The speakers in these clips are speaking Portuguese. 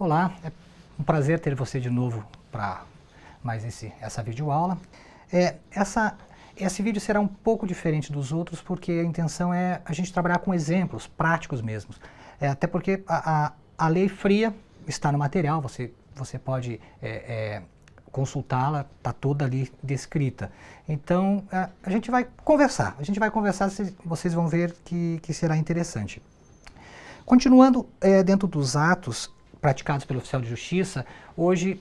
Olá, é um prazer ter você de novo para mais essa videoaula. Esse vídeo será um pouco diferente dos outros porque a intenção é a gente trabalhar com exemplos práticos mesmos. Até porque a lei fria está no material, você pode consultá-la, está toda ali descrita. Então a gente vai conversar, vocês vão ver que será interessante. Continuando dentro dos atos praticados pelo oficial de justiça, hoje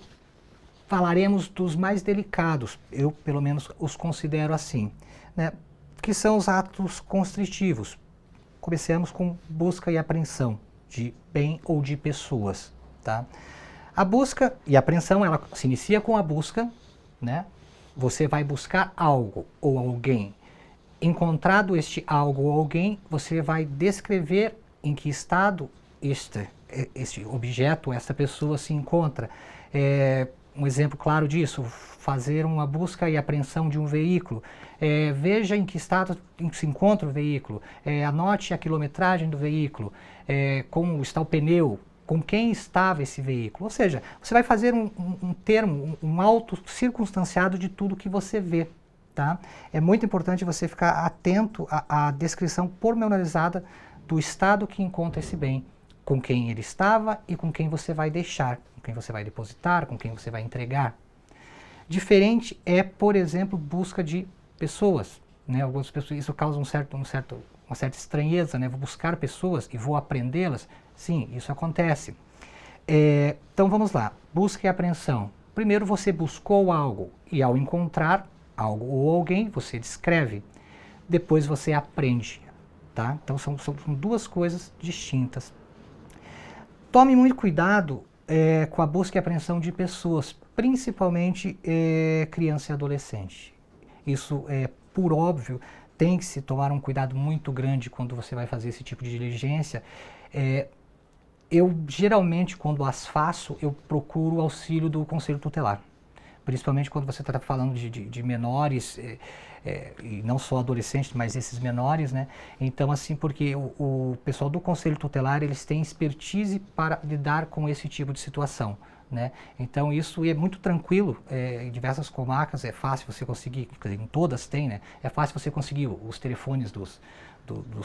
falaremos dos mais delicados, eu pelo menos os considero assim, né, que são os atos constritivos. Começamos com busca e apreensão de bem ou de pessoas. Tá? A busca e apreensão, ela se inicia com a busca, né? Você vai buscar algo ou alguém. Encontrado este algo ou alguém, você vai descrever em que estado este objeto, essa pessoa se encontra. Um exemplo claro disso, fazer uma busca e apreensão de um veículo. Veja em que estado se encontra o veículo, anote a quilometragem do veículo, como está o pneu, com quem estava esse veículo. Ou seja, você vai fazer um termo, um auto circunstanciado de tudo que você vê. Tá? É muito importante você ficar atento à descrição pormenorizada do estado que encontra esse bem, com quem ele estava e com quem você vai deixar, com quem você vai depositar, com quem você vai entregar. Diferente é, por exemplo, busca de pessoas. Né? Algumas pessoas, isso causa uma certa estranheza, né? Vou buscar pessoas e vou apreendê-las. Sim, isso acontece. Então vamos lá, busca e apreensão. Primeiro você buscou algo e ao encontrar algo ou alguém, você descreve. Depois você apreende. Tá? Então são duas coisas distintas. Tome muito cuidado com a busca e apreensão de pessoas, principalmente criança e adolescente. Isso, por óbvio, tem que se tomar um cuidado muito grande quando você vai fazer esse tipo de diligência. Eu, geralmente, quando as faço, eu procuro o auxílio do Conselho Tutelar. Principalmente quando você está falando de menores, e não só adolescentes, mas esses menores, né? Então, assim, porque o pessoal do Conselho Tutelar, eles têm expertise para lidar com esse tipo de situação, né? Então, isso é muito tranquilo, em diversas comarcas é fácil você conseguir, quer dizer, em todas tem, né? É fácil você conseguir os telefones dos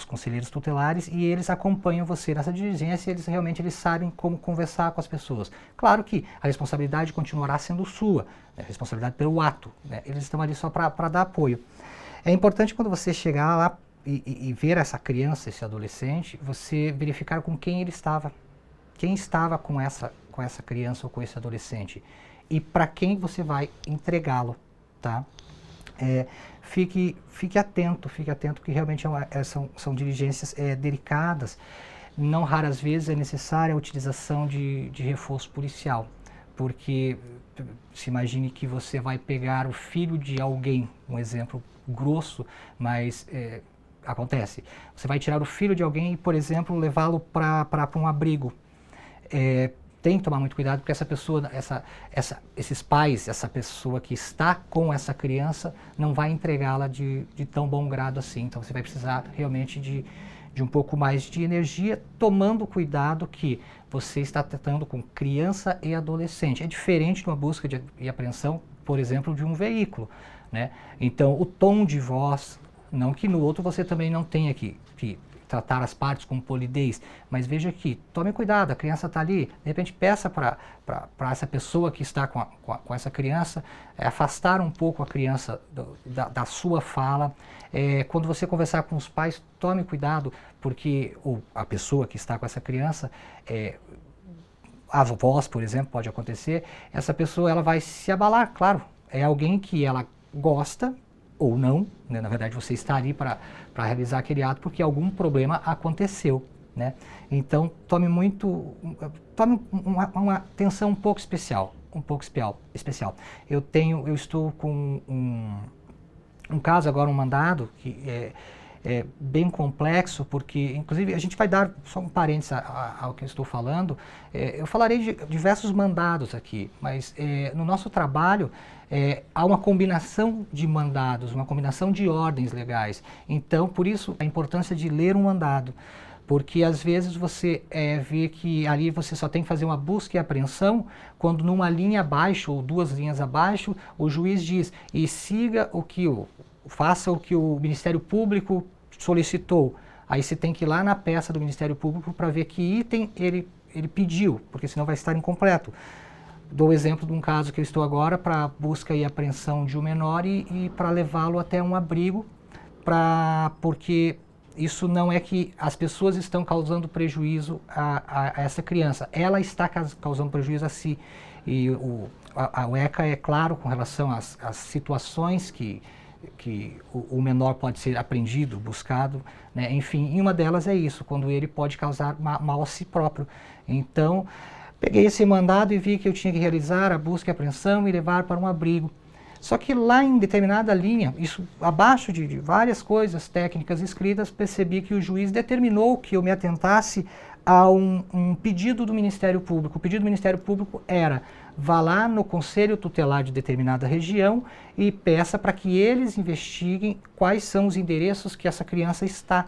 conselheiros tutelares e eles acompanham você nessa diligência, eles realmente sabem como conversar com as pessoas. Claro que a responsabilidade continuará sendo sua, né, a responsabilidade pelo ato, né, eles estão ali só para dar apoio. É importante quando você chegar lá e ver essa criança, esse adolescente, você verificar com quem ele estava, quem estava com essa criança ou com esse adolescente e para quem você vai entregá-lo, tá? Fique atento, que realmente são diligências delicadas. Não raras vezes é necessária a utilização de reforço policial, porque se imagine que você vai pegar o filho de alguém, um exemplo grosso, mas acontece. Você vai tirar o filho de alguém e, por exemplo, levá-lo para um abrigo. Tem que tomar muito cuidado porque essa pessoa, esses pais, essa pessoa que está com essa criança não vai entregá-la de tão bom grado assim. Então você vai precisar realmente de um pouco mais de energia, tomando cuidado que você está tratando com criança e adolescente. É diferente de uma busca e apreensão, por exemplo, de um veículo, né? Então o tom de voz, não que no outro você também não tenha que tratar as partes com polidez, mas veja aqui, tome cuidado, a criança está ali, de repente peça para essa pessoa que está com essa criança, afastar um pouco a criança da sua fala. Quando você conversar com os pais, tome cuidado, porque a pessoa que está com essa criança, a voz, por exemplo, pode acontecer, essa pessoa ela vai se abalar, claro, é alguém que ela gosta, ou não, né? Na verdade você está ali para realizar aquele ato porque algum problema aconteceu, né? Então tome uma atenção um pouco especial, Eu estou com um caso agora, um mandado que é bem complexo, porque inclusive a gente vai dar só um parênteses ao que eu estou falando. Eu falarei de diversos mandados aqui, mas no nosso trabalho há uma combinação de mandados, uma combinação de ordens legais. Então, por isso, a importância de ler um mandado. Porque às vezes você vê que ali você só tem que fazer uma busca e apreensão, quando numa linha abaixo ou 2 linhas abaixo, o juiz diz, e siga faça o que o Ministério Público solicitou. Aí você tem que ir lá na peça do Ministério Público para ver que item ele pediu, porque senão vai estar incompleto. Dou o exemplo de um caso que eu estou agora para busca e apreensão de um menor e para levá-lo até um abrigo, porque isso não é que as pessoas estão causando prejuízo a essa criança, ela está causando prejuízo a si. E a ECA é claro com relação às situações que o menor pode ser apreendido, buscado, né? Enfim, e uma delas é isso, quando ele pode causar mal a si próprio. Então, peguei esse mandado e vi que eu tinha que realizar a busca e apreensão e levar para um abrigo. Só que lá em determinada linha, isso abaixo de várias coisas técnicas escritas, percebi que o juiz determinou que eu me atentasse a um pedido do Ministério Público. O pedido do Ministério Público era: vá lá no Conselho Tutelar de determinada região e peça para que eles investiguem quais são os endereços que essa criança está.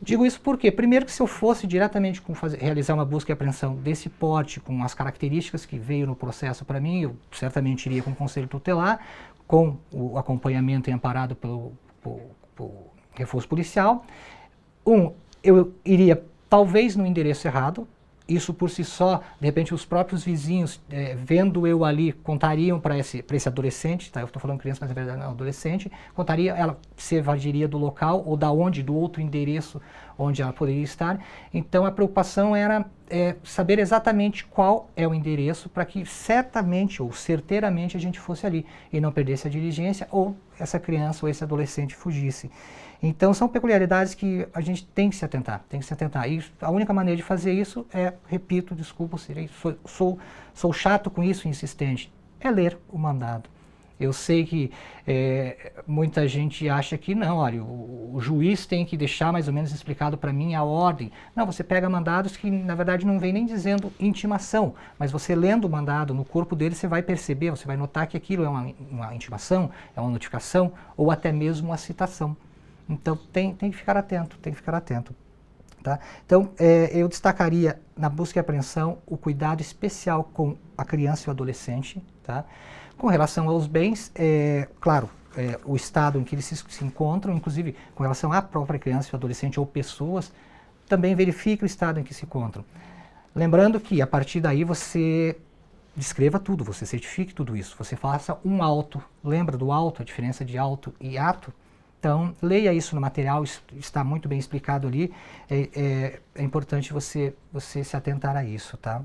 Digo isso porque, primeiro, que se eu fosse diretamente realizar uma busca e apreensão desse porte, com as características que veio no processo para mim, eu certamente iria com o Conselho Tutelar, com o acompanhamento e amparado pelo reforço policial. Eu iria talvez no endereço errado. Isso por si só, de repente os próprios vizinhos, vendo eu ali, contariam para esse adolescente, tá? Eu estou falando criança, mas na verdade não, adolescente, ela se evadiria do local ou do outro endereço onde ela poderia estar. Então a preocupação era saber exatamente qual é o endereço para que certamente ou certeiramente a gente fosse ali e não perdesse a diligência ou essa criança ou esse adolescente fugisse. Então são peculiaridades que a gente tem que se atentar, E a única maneira de fazer isso repito, desculpa, sou chato com isso, insistente, é ler o mandado. Eu sei que muita gente acha que não, olha, o juiz tem que deixar mais ou menos explicado para mim a ordem. Não, você pega mandados que na verdade não vem nem dizendo intimação, mas você lendo o mandado no corpo dele, você vai perceber, você vai notar que aquilo é uma intimação, é uma notificação ou até mesmo uma citação. Então tem que ficar atento, Tá? Então eu destacaria na busca e apreensão o cuidado especial com a criança e o adolescente. Tá? Com relação aos bens, claro, o estado em que eles se encontram, inclusive com relação à própria criança e o adolescente ou pessoas, também verifique o estado em que se encontram. Lembrando que a partir daí você descreva tudo, você certifique tudo isso, você faça um auto. Lembra do auto, a diferença de auto e ato? Então, leia isso no material, isso está muito bem explicado ali, é importante você se atentar a isso, tá?